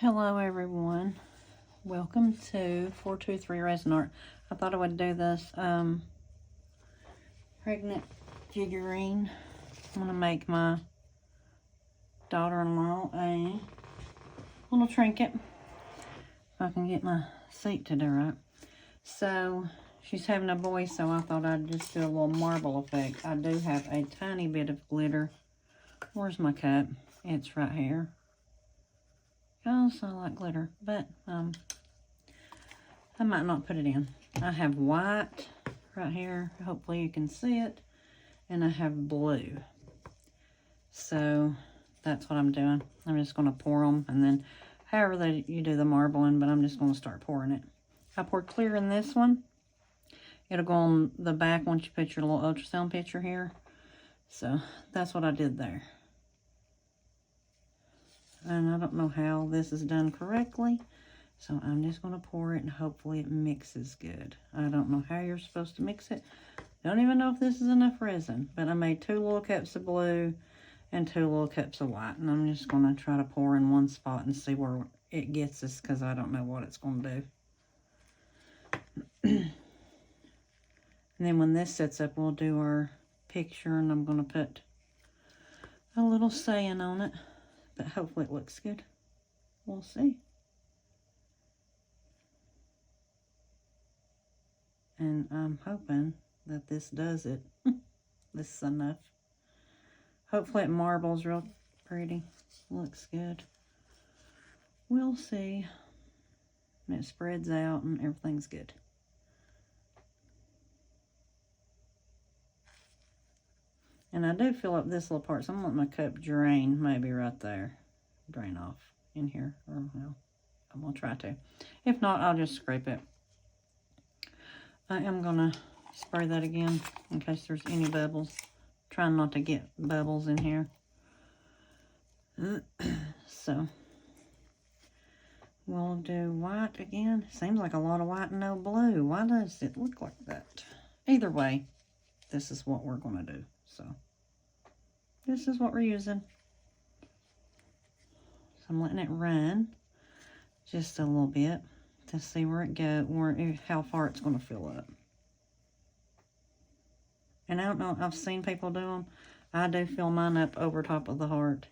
Hello everyone, welcome to 423 Resin Art. I thought I would do this pregnant figurine. I'm going to make my daughter-in-law a little trinket, if I can get my seat to do right. So she's having a boy, so I thought I'd just do a little marble effect. I do have a tiny bit of glitter. Where's my cup? It's right here. Because I like glitter, but I might not put it in. I have white right here. Hopefully you can see it. And I have blue. So that's what I'm doing. I'm just going to pour them. And then however you do the marbling, but I'm just going to start pouring it. I poured clear in this one. It'll go on the back once you put your little ultrasound picture here. So that's what I did there. And I don't know how this is done correctly. So I'm just going to pour it and hopefully it mixes good. I don't know how you're supposed to mix it. Don't even know if this is enough resin. But I made 2 little cups of blue and 2 little cups of white. And I'm just going to try to pour in one spot and see where it gets us, because I don't know what it's going to do. And then when this sets up, we'll do our picture. And I'm going to put a little saying on it. But hopefully it looks good. We'll see. And I'm hoping that this does it. This is enough. Hopefully it marbles real pretty. Looks good. We'll see. And it spreads out and everything's good. And I do fill up this little part, so I'm going to let my cup drain maybe right there. Drain off in here. Or, well, I'm going to try to. If not, I'll just scrape it. I am going to spray that again in case there's any bubbles. Trying not to get bubbles in here. So, we'll do white again. Seems like a lot of white and no blue. Why does it look like that? Either way, this is what we're going to do. So, this is what we're using. So, I'm letting it run just a little bit to see where it goes, how far it's going to fill up. And I don't know, I've seen people do them. I do fill mine up over top of the heart.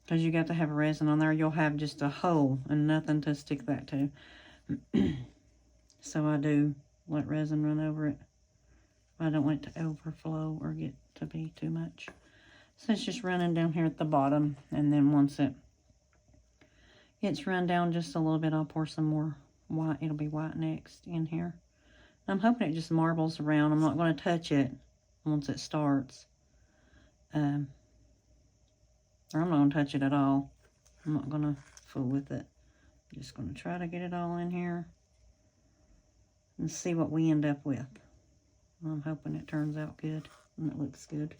Because you got to have resin on there. You'll have just a hole and nothing to stick that to. So I do let resin run over it. I don't want it to overflow or get to be too much. So it's just running down here at the bottom. And then once it's run down just a little bit, I'll pour some more white. It'll be white next in here. I'm hoping it just marbles around. I'm not going to touch it once it starts. Or I'm not going to touch it at all. I'm not going to fool with it. I'm just going to try to get it all in here and see what we end up with. I'm hoping it turns out good and it looks good.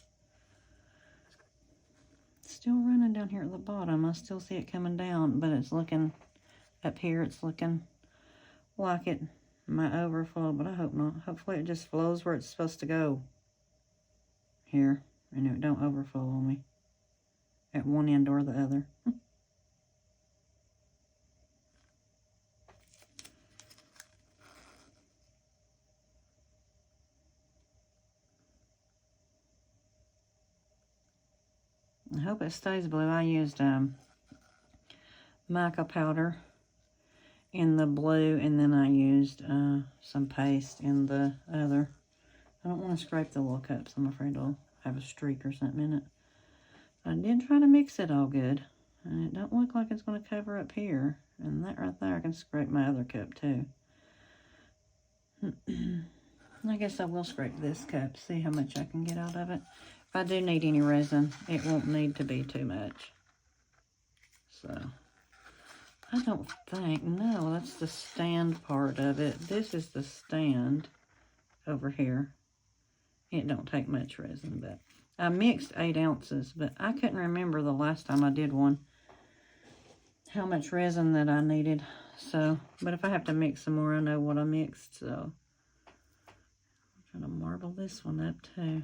It's still running down here at the bottom. I still see it coming down, but it's looking up here. It's looking like it might overflow, but I hope not. Hopefully it just flows where it's supposed to go. Here. And it don't overflow on me at one end or the other. I hope it stays blue. I used mica powder in the blue, and then I used some paste in the other. I don't want to scrape the little cups. I'm afraid it'll have a streak or something in it. I did try to mix it all good, and it don't look like it's going to cover up here. And that right there, I can scrape my other cup too. I guess I will scrape this cup, see how much I can get out of it. If I do need any resin, it won't need to be too much. So, I don't think, no, that's the stand part of it. This is the stand over here. It don't take much resin, but I mixed 8 ounces, but I couldn't remember the last time I did one how much resin that I needed. So, but if I have to mix some more, I know what I mixed, so I'm trying to marble this one up too.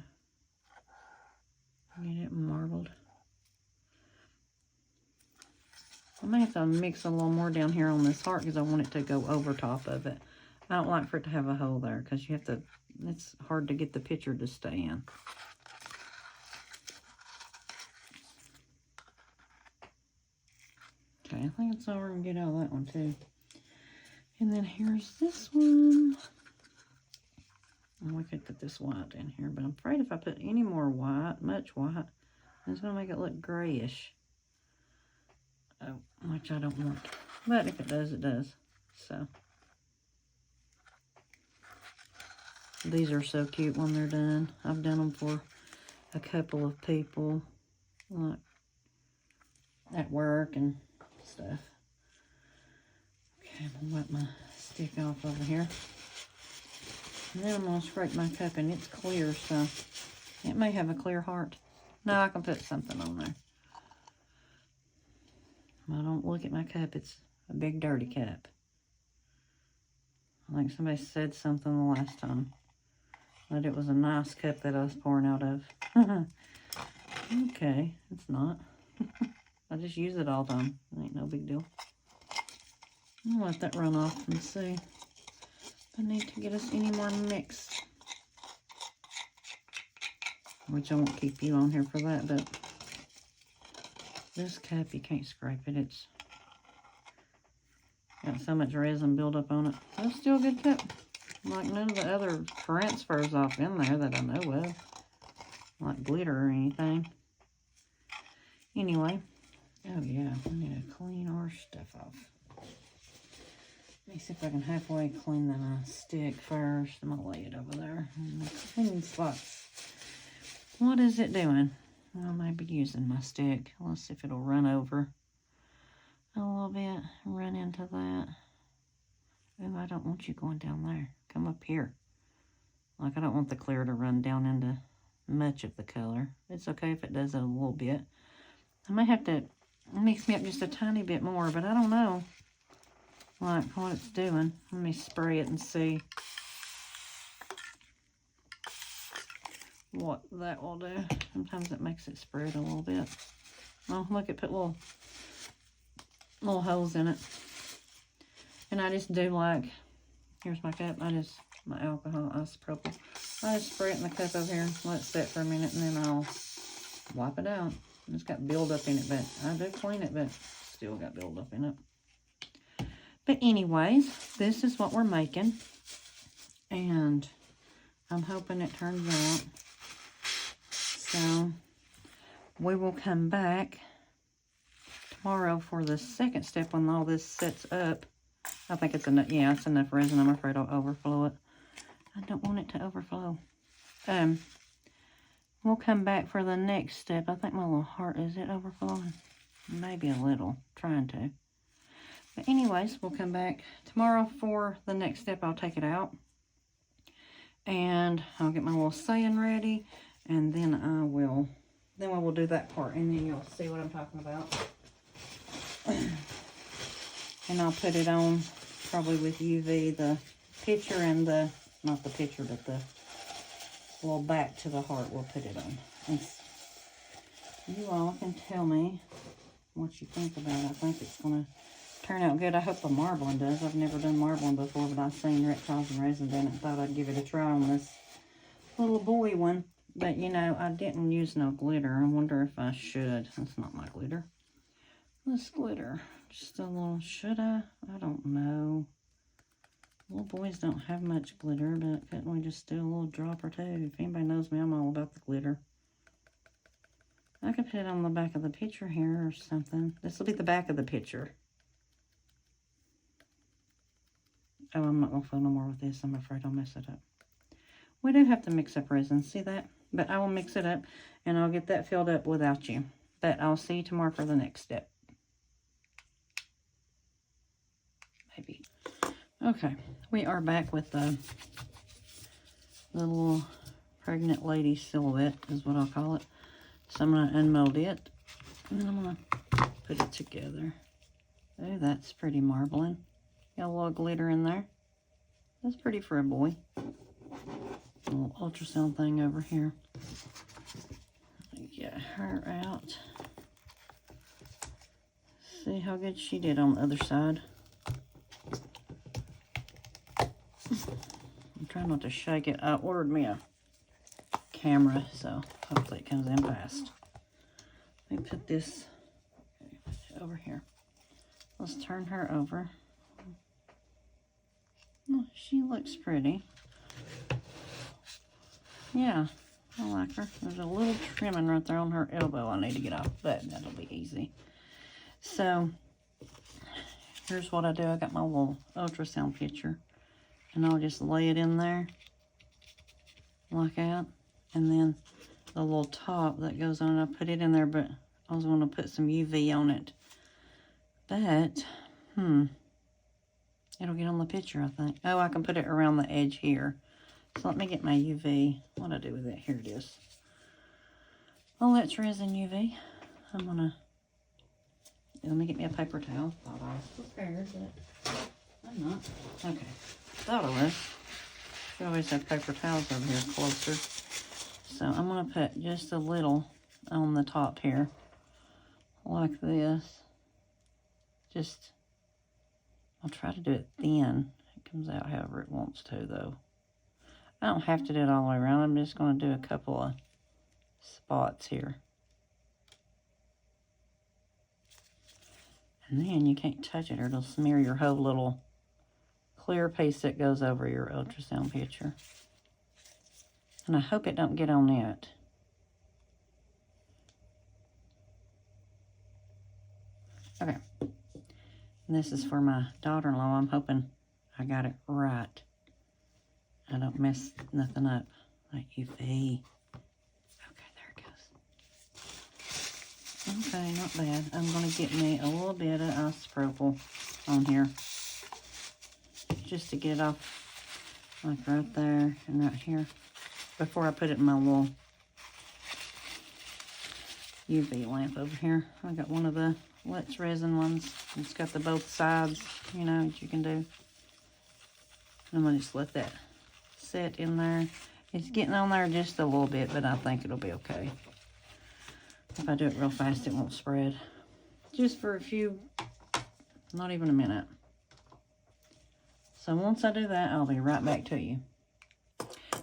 Get it marbled. I may have to mix a little more down here on this heart because I want it to go over top of it. I don't like for it to have a hole there because you have to, it's hard to get the picture to stay in. Okay, I think that's all we're going to get out of that one too. And then here's this one. And we could put this white in here, but I'm afraid if I put any more white, much white, it's going to make it look grayish. Oh, which I don't want. But if it does, it does. So. These are so cute when they're done. I've done them for a couple of people, like at work and stuff. Okay, I'm going to wipe my stick off over here. And then I'm going to scrape my cup, and it's clear, so it may have a clear heart. No, I can put something on there. I don't look at my cup. It's a big dirty cup. I think somebody said something the last time. But it was a nice cup that I was pouring out of. Okay, it's not. I just use it all the time. It ain't no big deal. I'll let that run off and see if I need to get us any more mixed. Which I won't keep you on here for that, but this cup, you can't scrape it. It's got so much resin built up on it. That's still a good cup. Like none of the other transfers off in there that I know of. Like glitter or anything. Anyway. Oh yeah, we need to clean our stuff off. Let me see if I can halfway clean the stick first. I'm going to lay it over there in the clean spots. What is it doing? I may be using my stick. Let's see if it'll run over a little bit. Run into that. Oh, I don't want you going down there. Come up here. Like, I don't want the clear to run down into much of the color. It's okay if it does it a little bit. I may have to mix me up just a tiny bit more, but I don't know, like, what it's doing. Let me spray it and see what that will do. Sometimes it makes it spread a little bit. Oh, look, it put little holes in it. And I just do like, here's my cup, my alcohol, isopropyl. I just spray it in the cup over here, let it sit for a minute, and then I'll wipe it out. It's got buildup in it, but I do clean it, but still got buildup in it. But anyways, this is what we're making. And I'm hoping it turns out. So, we will come back tomorrow for the second step when all this sets up. I think it's enough. Yeah, it's enough resin. I'm afraid I'll overflow it. I don't want it to overflow. We'll come back for the next step. I think my little heart, is it overflowing? Maybe a little. Trying to. But anyways, we'll come back tomorrow for the next step. I'll take it out. And I'll get my little sand ready. And then we will do that part. And then you'll see what I'm talking about. And I'll put it on probably with UV, the picture and the, not the picture, but the little back to the heart we'll put it on. And you all can tell me what you think about it. I think it's going to turn out good. I hope the marbling does. I've never done marbling before, but I've seen Reptiles and Resin done it and thought I'd give it a try on this little boy one. But, you know, I didn't use no glitter. I wonder if I should. That's not my glitter. This glitter. Just a little, should I? I don't know. Little boys don't have much glitter, but couldn't we just do a little drop or two? If anybody knows me, I'm all about the glitter. I could put it on the back of the picture here or something. This will be the back of the picture. Oh, I'm not going to fill no more with this. I'm afraid I'll mess it up. We do have to mix up resin. See that? But I will mix it up, and I'll get that filled up without you. But I'll see you tomorrow for the next step. Maybe. Okay, we are back with the little pregnant lady silhouette, is what I'll call it. So I'm going to unmold it, and then I'm going to put it together. Oh, that's pretty marbling. Got a little glitter in there. That's pretty for a boy. A little ultrasound thing over here. Get her out. See how good she did on the other side. I'm trying not to shake it. I ordered me a camera, so hopefully it comes in fast. Let me put this over here. Let's turn her over. Oh, she looks pretty. Yeah, I like her. There's a little trimming right there on her elbow I need to get off, but that'll be easy. So, here's what I do. I got my little ultrasound picture, and I'll just lay it in there like that. And then the little top that goes on, I put it in there, but I was going to put some UV on it. But, it'll get on the picture, I think. Oh, I can put it around the edge here. So let me get my UV. What do I do with it? Here it is. Oh, that's resin UV. I'm going to... Let me get me a paper towel. Thought I was prepared, but I'm not. Okay. Thought I was. We always have paper towels over here closer. So I'm going to put just a little on the top here. Like this. Just, I'll try to do it thin. It comes out however it wants to, though. I don't have to do it all the way around. I'm just going to do a couple of spots here. And then you can't touch it or it'll smear your whole little clear piece that goes over your ultrasound picture. And I hope it don't get on it. Okay. And this is for my daughter-in-law. I'm hoping I got it right. I don't mess nothing up. Like UV. Okay, there it goes. Okay, not bad. I'm going to get me a little bit of isopropyl on here. Just to get it off, like right there and right here. Before I put it in my little UV lamp over here. I got one of the Let's Resin ones. It's got the both sides, you know, that you can do. I'm going to just let that set in there. It's getting on there just a little bit, but I think it'll be okay. If I do it real fast, it won't spread. Just for a few, not even a minute. So once I do that, I'll be right back to you.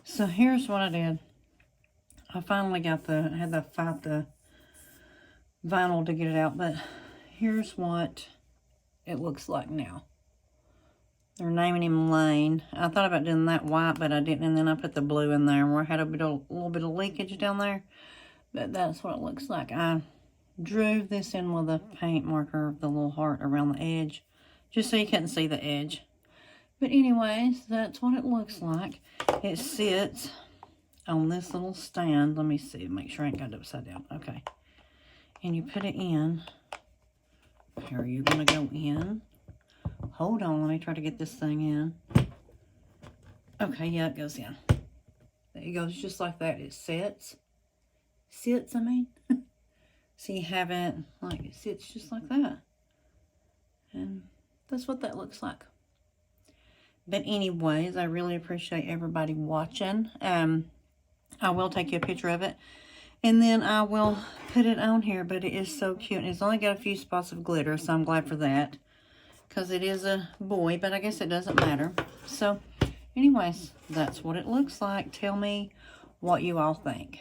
So here's what I did. I finally got had to fight the vinyl to get it out, but here's what it looks like now. They're naming him Lane. I thought about doing that white, but I didn't, and then I put the blue in there where I had a little bit of leakage down there. But that's what it looks like. I drew this in with a paint marker, the little heart around the edge, just so you couldn't see the edge. But anyways, that's what it looks like. It sits on this little stand. Let me see, make sure I ain't got it upside down. Okay. And you put it in. Here you're going to go in. Hold on, let me try to get this thing in. Okay, yeah, it goes in. There it goes, just like that. It sits. Sits, I mean. So you have it, like, it sits just like that. And that's what that looks like. But anyways, I really appreciate everybody watching. I will take you a picture of it. And then I will put it on here. But it is so cute. And it's only got a few spots of glitter. So I'm glad for that. Because it is a boy. But I guess it doesn't matter. So anyways, that's what it looks like. Tell me what you all think.